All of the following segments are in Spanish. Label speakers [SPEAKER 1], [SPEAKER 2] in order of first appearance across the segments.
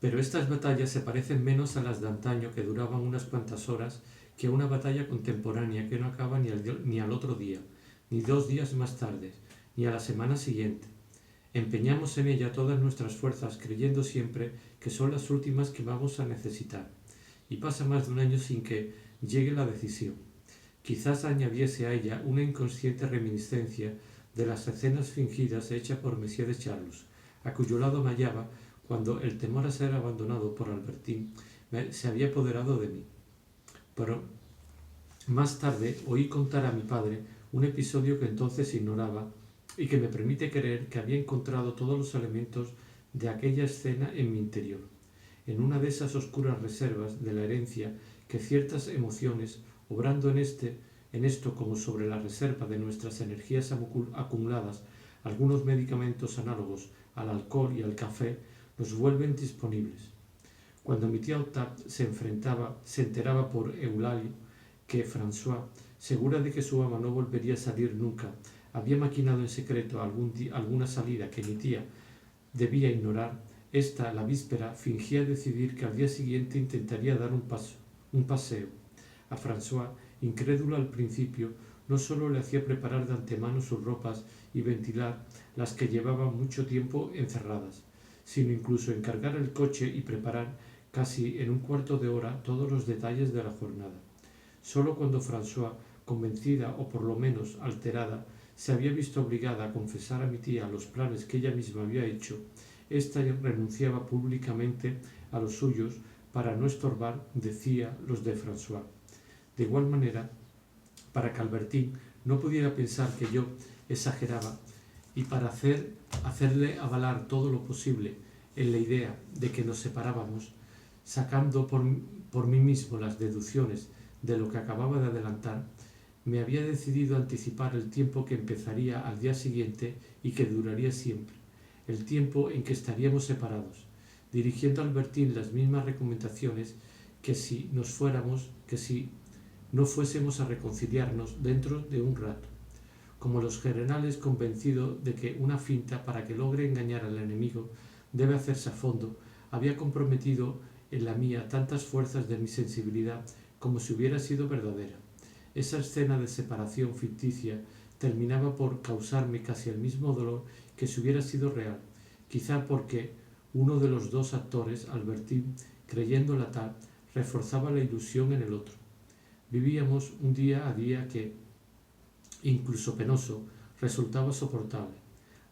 [SPEAKER 1] Pero estas batallas se parecen menos a las de antaño, que duraban unas cuantas horas, que a una batalla contemporánea que no acaba ni al otro día, ni 2 días más tarde, ni a la semana siguiente. Empeñamos en ella todas nuestras fuerzas, creyendo siempre que son las últimas que vamos a necesitar, y pasa más de un año sin que llegue la decisión. Quizás añadiese a ella una inconsciente reminiscencia de las escenas fingidas hechas por Monsieur de Charlus, a cuyo lado me hallaba cuando el temor a ser abandonado por Albertín se había apoderado de mí. Pero más tarde oí contar a mi padre un episodio que entonces ignoraba y que me permite creer que había encontrado todos los elementos de aquella escena en mi interior, en una de esas oscuras reservas de la herencia que ciertas emociones, obrando en esto como sobre la reserva de nuestras energías acumuladas, algunos medicamentos análogos al alcohol y al café, nos vuelven disponibles. Cuando mi tía Octave se enteraba por Eulalie que François, segura de que su ama no volvería a salir nunca, había maquinado en secreto alguna salida que mi tía debía ignorar, ésta, la víspera, fingía decidir que al día siguiente intentaría dar un paseo. A François, incrédulo al principio, no solo le hacía preparar de antemano sus ropas y ventilar las que llevaban mucho tiempo encerradas, sino incluso encargar el coche y preparar casi en un cuarto de hora todos los detalles de la jornada. Solo cuando François, convencida o por lo menos alterada, se había visto obligada a confesar a mi tía los planes que ella misma había hecho, ésta renunciaba públicamente a los suyos para no estorbar, decía, los de François. De igual manera, para que Albertín no pudiera pensar que yo exageraba y para hacerle avalar todo lo posible en la idea de que nos separábamos, sacando por mí mismo las deducciones de lo que acababa de adelantar, me había decidido anticipar el tiempo que empezaría al día siguiente y que duraría siempre, el tiempo en que estaríamos separados, dirigiendo a Albertín las mismas recomendaciones que si no fuésemos a reconciliarnos dentro de un rato. Como los generales, convencidos de que una finta para que logre engañar al enemigo debe hacerse a fondo, había comprometido en la mía tantas fuerzas de mi sensibilidad como si hubiera sido verdadera. Esa escena de separación ficticia terminaba por causarme casi el mismo dolor que si hubiera sido real, quizá porque uno de los dos actores, Albertín, creyéndola tal, reforzaba la ilusión en el otro. Vivíamos un día a día que, incluso penoso, resultaba soportable,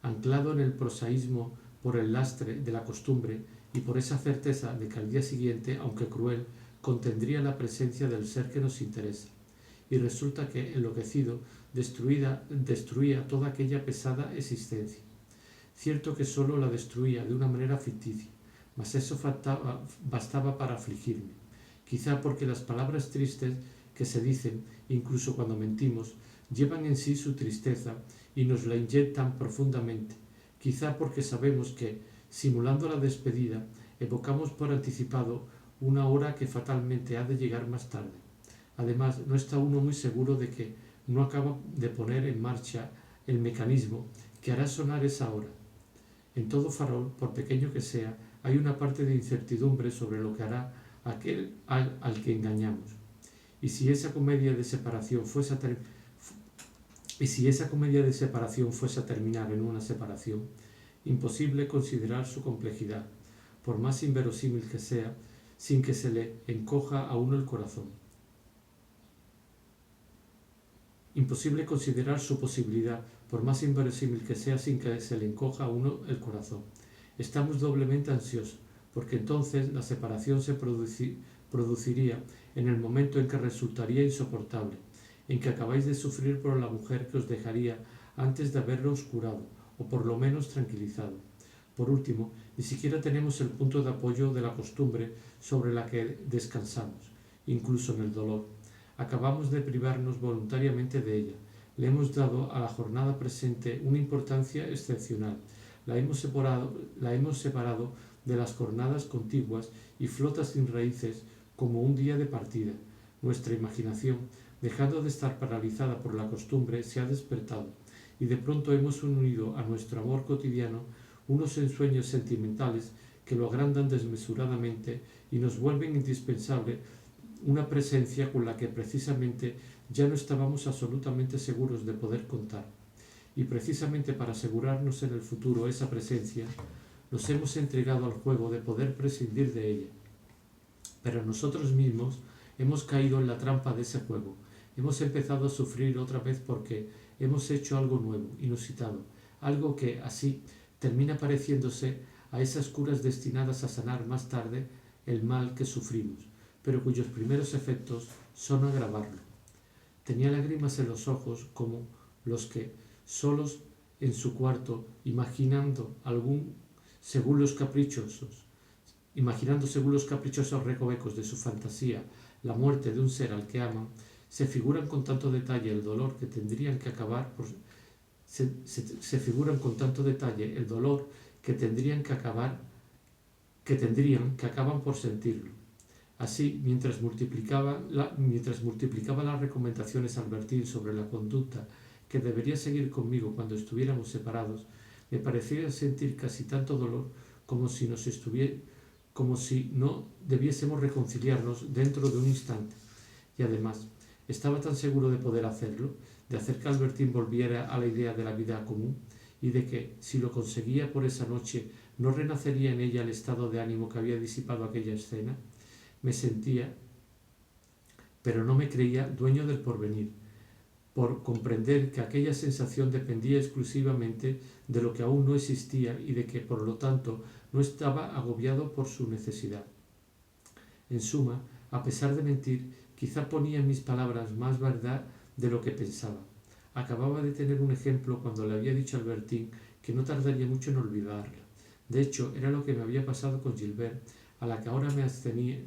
[SPEAKER 1] anclado en el prosaísmo por el lastre de la costumbre y por esa certeza de que al día siguiente, aunque cruel, contendría la presencia del ser que nos interesa. Y resulta que, enloquecido, destruía toda aquella pesada existencia. Cierto que sólo la destruía de una manera ficticia, mas eso bastaba para afligirme. Quizá porque las palabras tristes que se dicen, incluso cuando mentimos, llevan en sí su tristeza y nos la inyectan profundamente. Quizá porque sabemos que, simulando la despedida, evocamos por anticipado una hora que fatalmente ha de llegar más tarde. Además, no está uno muy seguro de que no acaba de poner en marcha el mecanismo que hará sonar esa hora. En todo farol, por pequeño que sea, hay una parte de incertidumbre sobre lo que hará aquel al que engañamos. Y si esa comedia de separación fuese a terminar en una separación, imposible considerar su complejidad, por más inverosímil que sea, sin que se le encoja a uno el corazón. Imposible considerar su posibilidad, por más inverosímil que sea, sin que se le encoja a uno el corazón. Estamos doblemente ansiosos, porque entonces la separación se produciría en el momento en que resultaría insoportable, en que acabáis de sufrir por la mujer que os dejaría antes de haberlos curado, o por lo menos tranquilizado. Por último, ni siquiera tenemos el punto de apoyo de la costumbre sobre la que descansamos, incluso en el dolor. Acabamos de privarnos voluntariamente de ella. Le hemos dado a la jornada presente una importancia excepcional. La hemos separado de las jornadas contiguas y flota sin raíces como un día de partida. Nuestra imaginación, dejando de estar paralizada por la costumbre, se ha despertado, y de pronto hemos unido a nuestro amor cotidiano unos ensueños sentimentales que lo agrandan desmesuradamente y nos vuelven indispensable una presencia con la que precisamente ya no estábamos absolutamente seguros de poder contar. Y precisamente para asegurarnos en el futuro esa presencia, nos hemos entregado al juego de poder prescindir de ella. Pero nosotros mismos hemos caído en la trampa de ese juego. Hemos empezado a sufrir otra vez porque hemos hecho algo nuevo, inusitado, algo que, así, termina pareciéndose a esas curas destinadas a sanar más tarde el mal que sufrimos, pero cuyos primeros efectos son agravarlo. Tenía lágrimas en los ojos como los que, solos en su cuarto, imaginando según los caprichosos recovecos de su fantasía la muerte de un ser al que aman, se figuran con tanto detalle el dolor que tendrían que acabar por se figuran con tanto detalle el dolor que tendrían que acaban por sentirlo. Así, mientras multiplicaba las recomendaciones a Albertín sobre la conducta que debería seguir conmigo cuando estuviéramos separados, me parecía sentir casi tanto dolor como si no debiésemos reconciliarnos dentro de un instante. Y además, estaba tan seguro de poder hacerlo, de hacer que Albertín volviera a la idea de la vida común y de que, si lo conseguía por esa noche, no renacería en ella el estado de ánimo que había disipado aquella escena. Me sentía, pero no me creía dueño del porvenir, por comprender que aquella sensación dependía exclusivamente de lo que aún no existía y de que, por lo tanto, no estaba agobiado por su necesidad. En suma, a pesar de mentir, quizá ponía en mis palabras más verdad de lo que pensaba. Acababa de tener un ejemplo cuando le había dicho a Albertín que no tardaría mucho en olvidarla. De hecho, era lo que me había pasado con Gilbert, a la que ahora me abstenía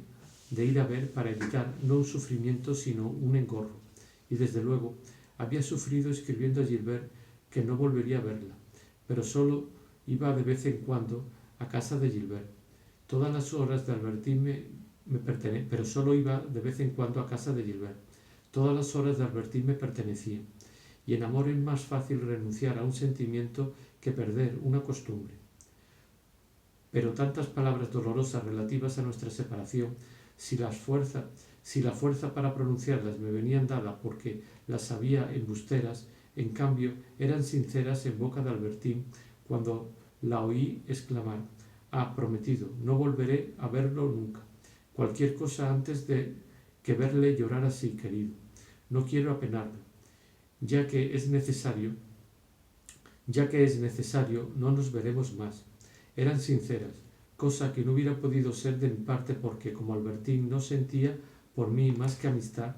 [SPEAKER 1] de ir a ver para evitar no un sufrimiento sino un engorro. Y desde luego, había sufrido escribiendo a Gilbert que no volvería a verla, pero solo iba de vez en cuando a casa de Gilbert. Todas las horas de Albertín pero solo iba de vez en cuando a casa de Gilbert. Todas las horas de Albertín me pertenecían, y en amor es más fácil renunciar a un sentimiento que perder una costumbre. Pero tantas palabras dolorosas relativas a nuestra separación, si la fuerza para pronunciarlas me venían dadas porque las sabía embusteras, en cambio eran sinceras en boca de Albertín cuando la oí exclamar: «Ah, prometido, no volveré a verlo nunca. Cualquier cosa antes de que verle llorar así, querido. No quiero apenarlo. Ya que es necesario, no nos veremos más». Eran sinceras, cosa que no hubiera podido ser de mi parte porque, como Albertín no sentía por mí más que amistad,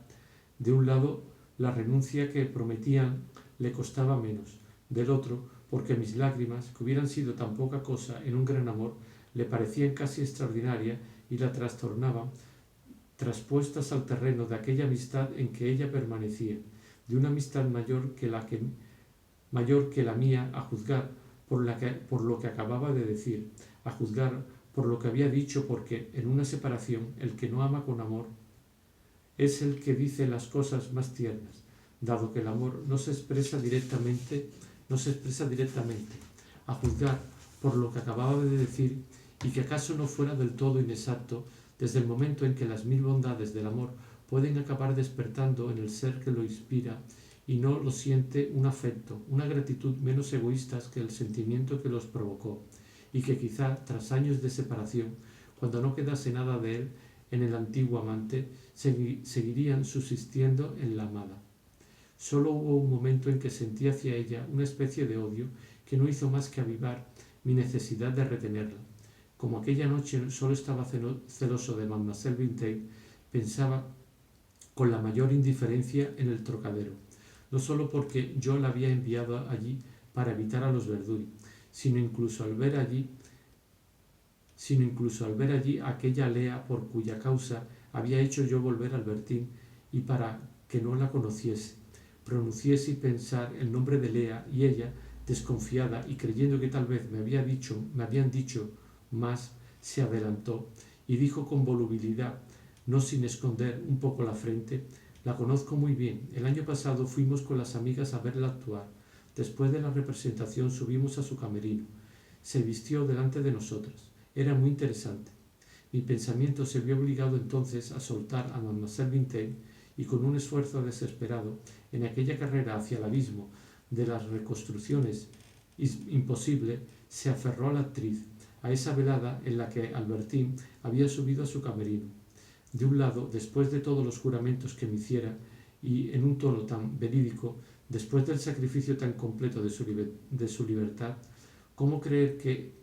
[SPEAKER 1] de un lado la renuncia que prometían le costaba menos, del otro porque mis lágrimas, que hubieran sido tan poca cosa en un gran amor, le parecían casi extraordinarias y la trastornaban, traspuestas al terreno de aquella amistad en que ella permanecía, de una amistad mayor que la mía, a juzgar por lo que acababa de decir, a juzgar por lo que había dicho, porque en una separación el que no ama con amor es el que dice las cosas más tiernas, dado que el amor no se expresa directamente, a juzgar por lo que acababa de decir, y que acaso no fuera del todo inexacto, desde el momento en que las mil bondades del amor pueden acabar despertando en el ser que lo inspira y no lo siente un afecto, una gratitud menos egoístas que el sentimiento que los provocó, y que quizá, tras años de separación, cuando no quedase nada de él en el antiguo amante, seguirían subsistiendo en la amada. Solo hubo un momento en que sentí hacia ella una especie de odio que no hizo más que avivar mi necesidad de retenerla. Como aquella noche solo estaba celoso de Mademoiselle Vinteuil, pensaba con la mayor indiferencia en el Trocadero, no solo porque yo la había enviado allí para evitar a los Verduy, sino incluso al ver allí aquella Lea por cuya causa había hecho yo volver a Albertín, y para que no la pronunciese y pensar el nombre de Lea, y ella, desconfiada y creyendo que tal vez me habían dicho más, se adelantó y dijo con volubilidad, no sin esconder un poco la frente: «La conozco muy bien. El año pasado fuimos con las amigas a verla actuar. Después de la representación subimos a su camerino. Se vistió delante de nosotras. era muy interesante. Mi pensamiento se vio obligado entonces a soltar a Mademoiselle Vintel y con un esfuerzo desesperado, en aquella carrera hacia el abismo de las reconstrucciones imposible, se aferró a la actriz, a esa velada en la que Albertine había subido a su camerino. De un lado, después de todos los juramentos que me hiciera, y en un tono tan verídico, después del sacrificio tan completo de su libertad, ¿cómo creer que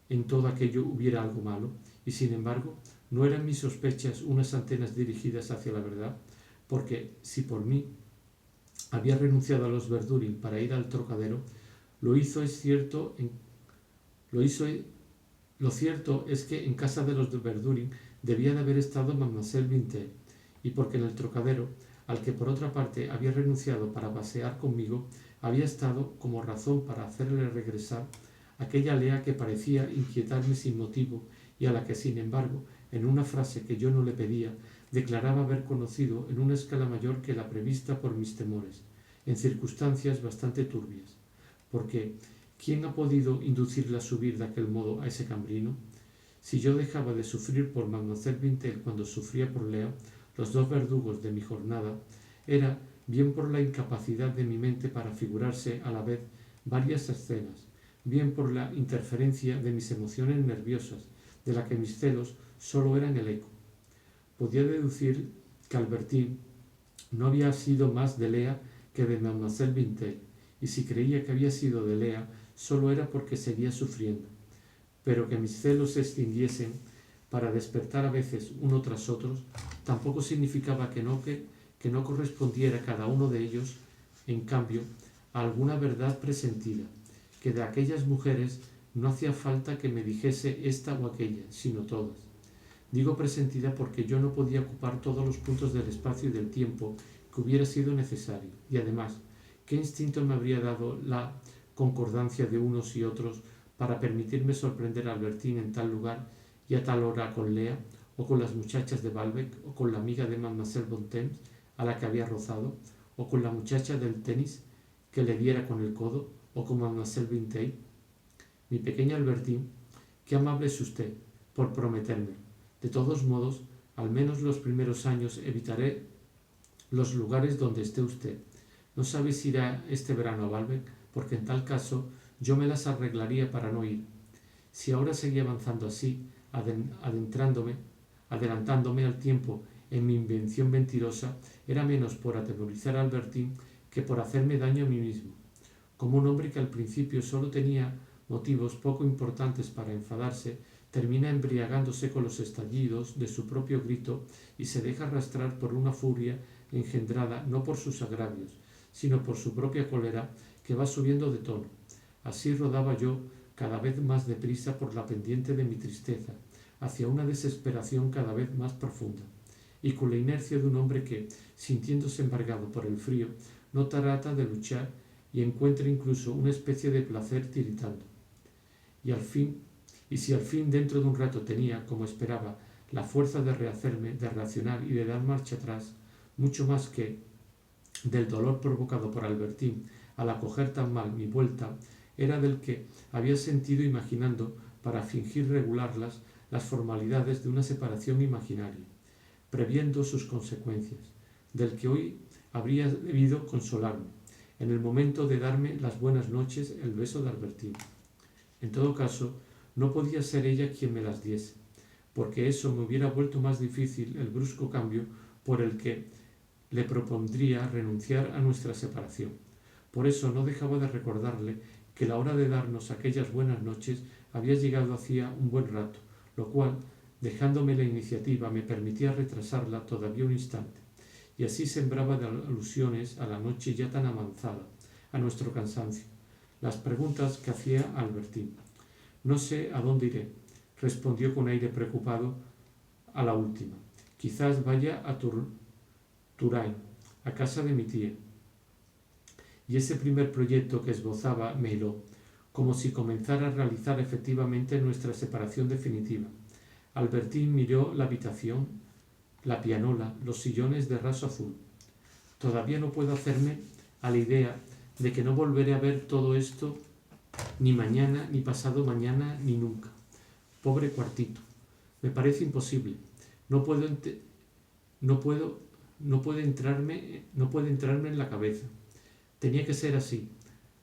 [SPEAKER 1] en todo aquello hubiera algo malo? Y sin embargo, ¿no eran mis sospechas unas antenas dirigidas hacia la verdad? Porque si por mí había renunciado a los Verdurin para ir al Trocadero, lo cierto es que en casa de los Verdurin debía de haber estado Mademoiselle Vintel, y porque en el Trocadero, al que por otra parte había renunciado para pasear conmigo, había estado como razón para hacerle regresar aquella Lea que parecía inquietarme sin motivo y a la que, sin embargo, en una frase que yo no le pedía, declaraba haber conocido en una escala mayor que la prevista por mis temores, en circunstancias bastante turbias. Porque, ¿quién ha podido inducirle a subir de aquel modo a ese camerino? Si yo dejaba de sufrir por Mademoiselle Vintel cuando sufría por Lea, los dos verdugos de mi jornada, era bien por la incapacidad de mi mente para figurarse a la vez varias escenas, bien por la interferencia de mis emociones nerviosas, de la que mis celos solo eran el eco. Podía deducir que Albertine no había sido más de Lea que de Mademoiselle Vintel, y si creía que había sido de Lea, solo era porque seguía sufriendo. Pero que mis celos se extinguiesen para despertar a veces uno tras otros, tampoco significaba que no correspondiera cada uno de ellos, en cambio, a alguna verdad presentida, que de aquellas mujeres no hacía falta que me dijese esta o aquella, sino todas. Digo presentida porque yo no podía ocupar todos los puntos del espacio y del tiempo que hubiera sido necesario, y además, ¿qué instinto me habría dado la concordancia de unos y otros para permitirme sorprender a Albertine en tal lugar y a tal hora con Lea, o con las muchachas de Balbec, o con la amiga de Mademoiselle Bontemps a la que había rozado, o con la muchacha del tenis que le diera con el codo, o con Mademoiselle Vintel? Mi pequeña Albertine, qué amable es usted por prometerme. De todos modos, al menos los primeros años evitaré los lugares donde esté usted. No sabe si irá este verano a Balbec, porque en tal caso yo me las arreglaría para no ir. Si ahora seguía avanzando así, adelantándome al tiempo en mi invención mentirosa, era menos por atemorizar a Albertine que por hacerme daño a mí mismo. Como un hombre que al principio solo tenía motivos poco importantes para enfadarse, termina embriagándose con los estallidos de su propio grito y se deja arrastrar por una furia engendrada no por sus agravios, sino por su propia cólera que va subiendo de tono. Así rodaba yo cada vez más deprisa por la pendiente de mi tristeza, hacia una desesperación cada vez más profunda, y con la inercia de un hombre que, sintiéndose embargado por el frío, no trata de luchar y encuentra incluso una especie de placer tiritando. Y si al fin dentro de un rato tenía, como esperaba, la fuerza de rehacerme, de reaccionar y de dar marcha atrás, mucho más que del dolor provocado por Albertine al acoger tan mal mi vuelta, era del que había sentido imaginando para fingir regularlas las formalidades de una separación imaginaria, previendo sus consecuencias, del que hoy habría debido consolarme, en el momento de darme las buenas noches, el beso de Albertine. En todo caso, no podía ser ella quien me las diese, porque eso me hubiera vuelto más difícil el brusco cambio por el que le propondría renunciar a nuestra separación. Por eso no dejaba de recordarle que la hora de darnos aquellas buenas noches había llegado hacía un buen rato, lo cual, dejándome la iniciativa, me permitía retrasarla todavía un instante, y así sembraba de alusiones a la noche ya tan avanzada, a nuestro cansancio, las preguntas que hacía Albertine. No sé a dónde iré, respondió con aire preocupado a la última. Quizás vaya a Touraine, a casa de mi tía. Y ese primer proyecto que esbozaba me heló, como si comenzara a realizar efectivamente nuestra separación definitiva. Albertine miró la habitación, la pianola, los sillones de raso azul. Todavía no puedo hacerme a la idea de que no volveré a ver todo esto ni mañana, ni pasado mañana, ni nunca. Pobre cuartito. Me parece imposible. No puedo, no puedo, no puede entrarme en la cabeza. Tenía que ser así.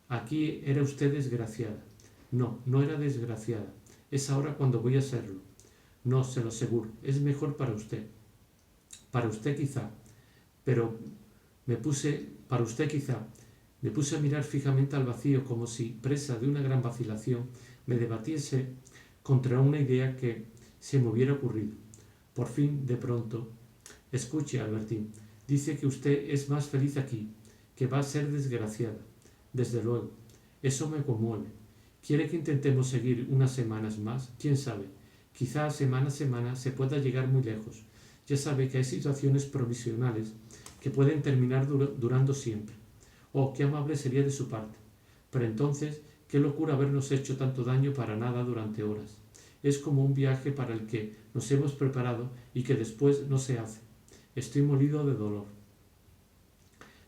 [SPEAKER 1] Aquí era usted desgraciada. No, no era desgraciada. Es ahora cuando voy a serlo. No, se lo aseguro. Es mejor para usted. Para usted quizá. Pero para usted quizá. Me puse a mirar fijamente al vacío como si, presa de una gran vacilación, me debatiese contra una idea que se me hubiera ocurrido. Por fin, de pronto, escuche, Albertín, dice que usted es más feliz aquí, que va a ser desgraciada. Desde luego, eso me conmueve. ¿Quiere que intentemos seguir unas semanas más? ¿Quién sabe? Quizá semana a semana se pueda llegar muy lejos. Ya sabe que hay situaciones provisionales que pueden terminar durando siempre. Oh, qué amable sería de su parte. Pero entonces, qué locura habernos hecho tanto daño para nada durante horas. Es como un viaje para el que nos hemos preparado y que después no se hace. Estoy molido de dolor.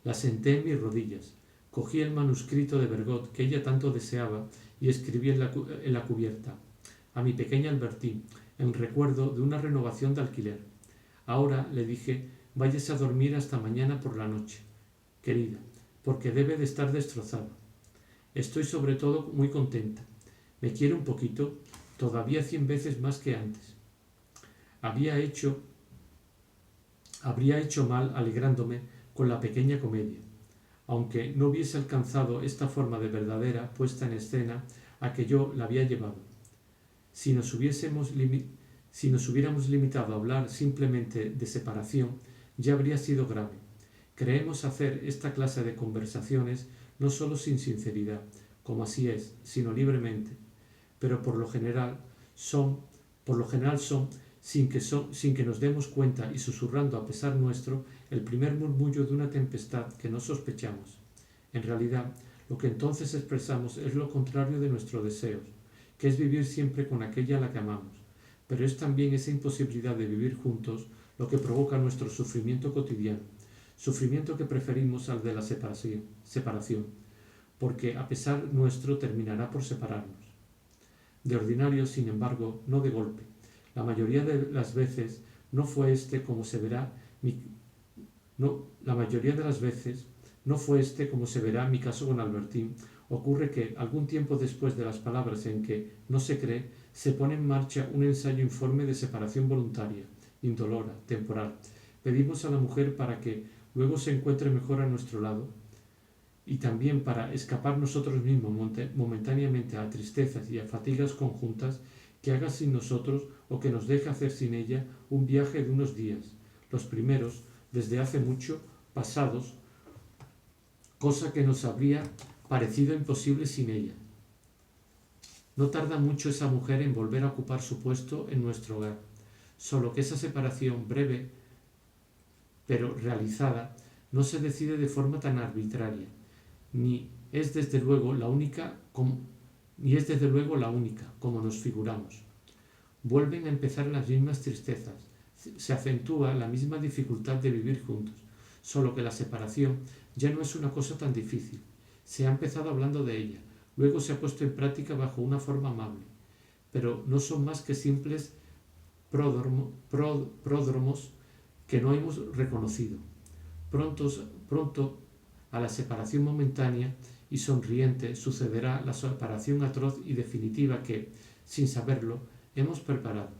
[SPEAKER 1] La senté en mis rodillas. Cogí el manuscrito de Bergot que ella tanto deseaba y escribí en la cubierta: a mi pequeña Albertín, en recuerdo de una renovación de alquiler. Ahora, le dije, váyase a dormir hasta mañana por la noche, querida, porque debe de estar destrozada. Estoy sobre todo muy contenta. Me quiere un poquito, todavía 100 veces más que antes. Habría hecho mal alegrándome con la pequeña comedia, aunque no hubiese alcanzado esta forma de verdadera puesta en escena a que yo la había llevado. Si nos hubiéramos limitado a hablar simplemente de separación, ya habría sido grave. Creemos hacer esta clase de conversaciones no solo sin sinceridad, como así es, sino libremente, pero por lo general son sin que nos demos cuenta y susurrando a pesar nuestro el primer murmullo de una tempestad que no sospechamos. En realidad, lo que entonces expresamos es lo contrario de nuestro deseo, que es vivir siempre con aquella a la que amamos, pero es también esa imposibilidad de vivir juntos lo que provoca nuestro sufrimiento cotidiano, sufrimiento que preferimos al de la separación, porque a pesar nuestro terminará por separarnos. De ordinario, sin embargo, no de golpe. La mayoría de las veces no fue este como se verá mi caso con Albertín. Ocurre que, algún tiempo después de las palabras en que no se cree, se pone en marcha un ensayo informe de separación voluntaria, indolora, temporal. Pedimos a la mujer para que luego se encuentre mejor a nuestro lado y también para escapar nosotros mismos momentáneamente a tristezas y a fatigas conjuntas, que haga sin nosotros o que nos deje hacer sin ella un viaje de unos días, los primeros, desde hace mucho, pasados, cosa que nos habría parecido imposible sin ella. No tarda mucho esa mujer en volver a ocupar su puesto en nuestro hogar, solo que esa separación breve pero realizada no se decide de forma tan arbitraria, ni es desde luego la única como nos figuramos. Vuelven a empezar las mismas tristezas, se acentúa la misma dificultad de vivir juntos, solo que la separación ya no es una cosa tan difícil. Se ha empezado hablando de ella, luego se ha puesto en práctica bajo una forma amable, pero no son más que simples pródromos que no hemos reconocido. Pronto a la separación momentánea y sonriente sucederá la separación atroz y definitiva que, sin saberlo, hemos preparado.